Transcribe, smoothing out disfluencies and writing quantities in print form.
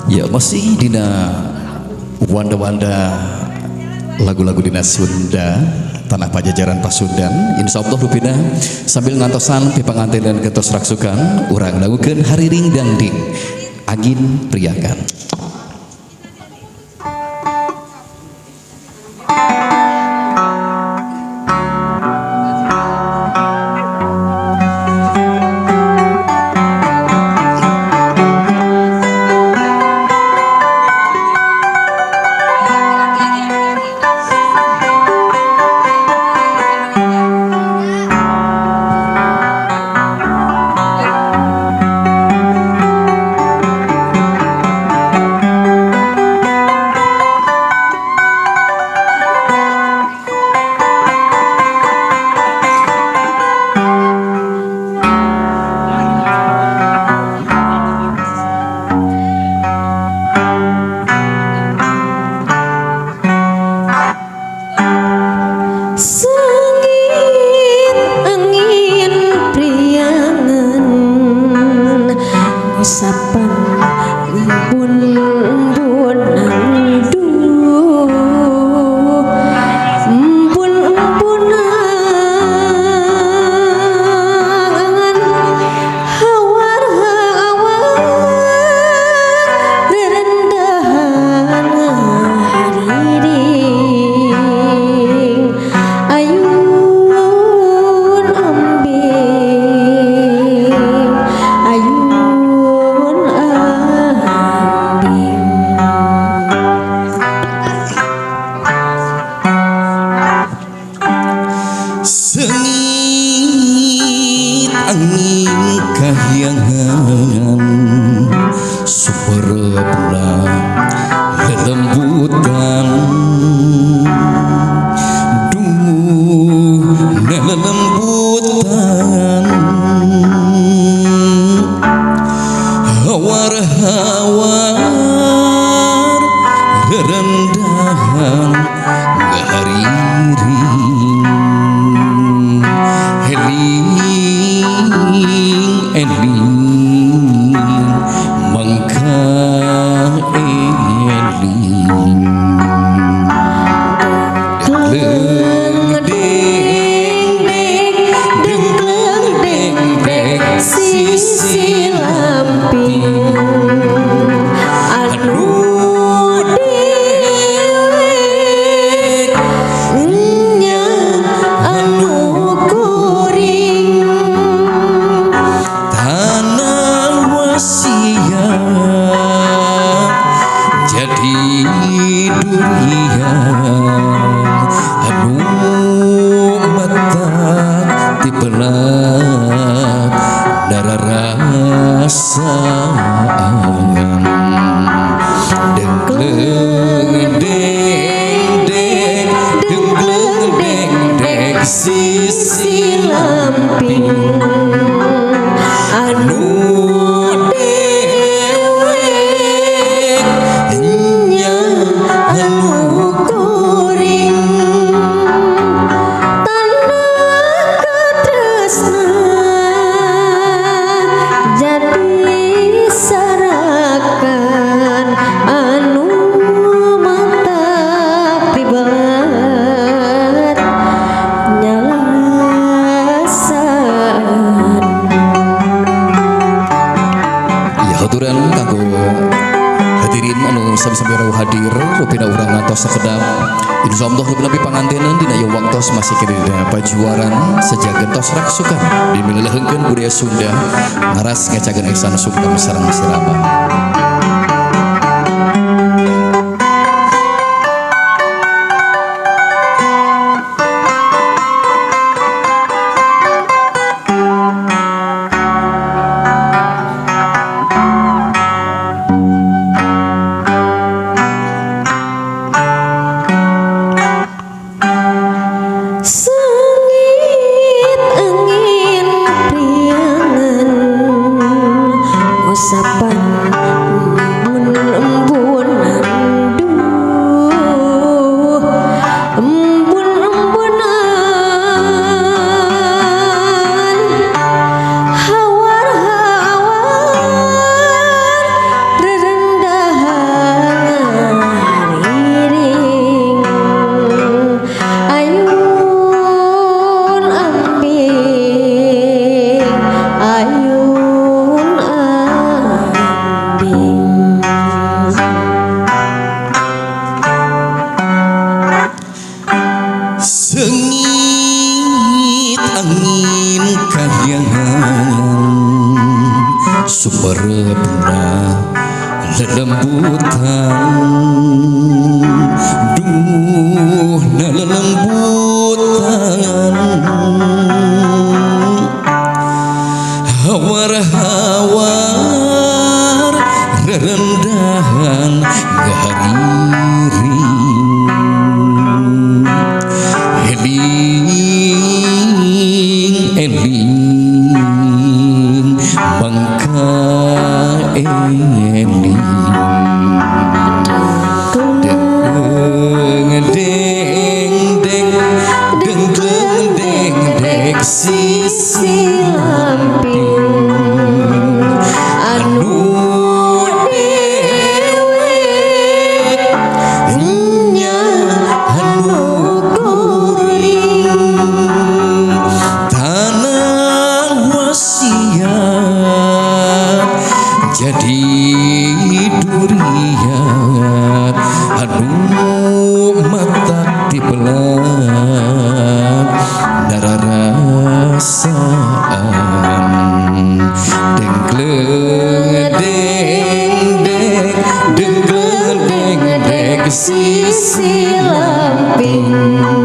Ya masih dina wanda-wanda lagu-lagu dina Sunda tanah Pajajaran Pasundan. Insya Allah rupina sambil ngantosan pipanganten dan kentos raksukan urang lagukeun hariring dangding angin priakan. Sengit angin kahyangan superepna lelembutan duh lelembutan hawar-hawar rerendahan ngahariri eling mangka eling deng sisi lamping anu dewek nya anu kuring tanah wasiat jadi durian anu matak tipelat dararasaan dengkleng deng sisi lamping anu dewek nya anu kuring tanah katresna jadi sarakan anu matak tibelat nyalasan. Ya haturan kanggo hadirin anu sami-sami rawuh hadir rupina urang ngantos sakedap insyaallah rupina pipangantenan dina ieu waktos masih dina pajuaran sejageun tos raksukan dimileuheungkeun budaya Sunda ngaras ngacageun eksan sungkem sareng sirama. Sengit angin priangan usapan suarana lelembutan duh na lelembutan hawar-hawar rendahan gahariri eling bangka eling deng sisi lamping anu dewek nya anu kuring tanah wasiat jadi durian anu matak dibelah dararasaan deng deng sisi lamping